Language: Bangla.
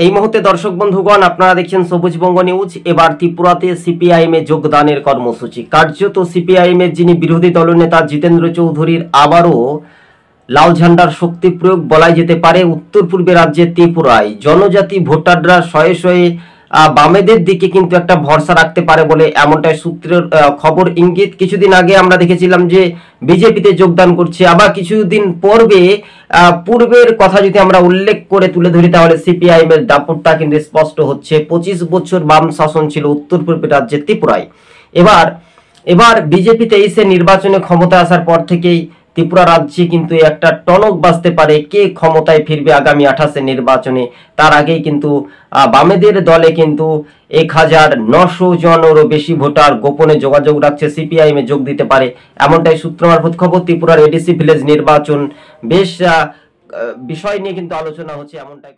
এই মুহূর্তে দর্শক বন্ধুগণ আপনারা দেখছেন সবুজবঙ্গ নিউজ। এবার ত্রিপুরাতে সিপিআইএম এ যোগদানের কর্মসূচি। কার্যত সিপিআইএম এর যিনি বিরোধী দলনেতা জিতেন্দ্র চৌধুরীর আবারও লাল ঝান্ডার শক্তি প্রয়োগ বলাই যেতে পারে উত্তর পূর্বে রাজ্যের ত্রিপুরায়। জনজাতি ভোটাররা শয়ে শয়ে বামেদের দিকে কিন্তু একটা ভরসা রাখতে পারে বলে এমনটাই সূত্রের খবর ইঙ্গিত। কিছুদিন আগে আমরা দেখেছিলাম যে বিজেপিতে যোগদান করছে, আবার কিছুদিন পূর্বের কথা যদি আমরা উল্লেখ করে তুলে ধরি তাহলে সিপিআইএম এর দাপটটা কিন্তু স্পষ্ট হচ্ছে। 25 বছর বাম শাসন ছিল উত্তর পূর্বের রাজ্যের ত্রিপুরায়। এবার বিজেপিতে এসে নির্বাচনে ক্ষমতা আসার পর থেকেই ত্রিপুরা রাজ্যে কিন্তু একটা টনক বাজতে পারে কে ক্ষমতায় ফিরবে আগামী 28 নির্বাচনে। তার আগেই কিন্তু বামেদের দলে কিন্তু 1900 জনেরও বেশি ভোটার গোপনে যোগাযোগ রাখছে, সিপিআইএম এ যোগ দিতে পারে এমনটাই সূত্র মারফত খবর। ত্রিপুরার এডিসি ভিলেজ নির্বাচন বেশ বিষয় নিয়ে কিন্তু আলোচনা হচ্ছে এমনটাই।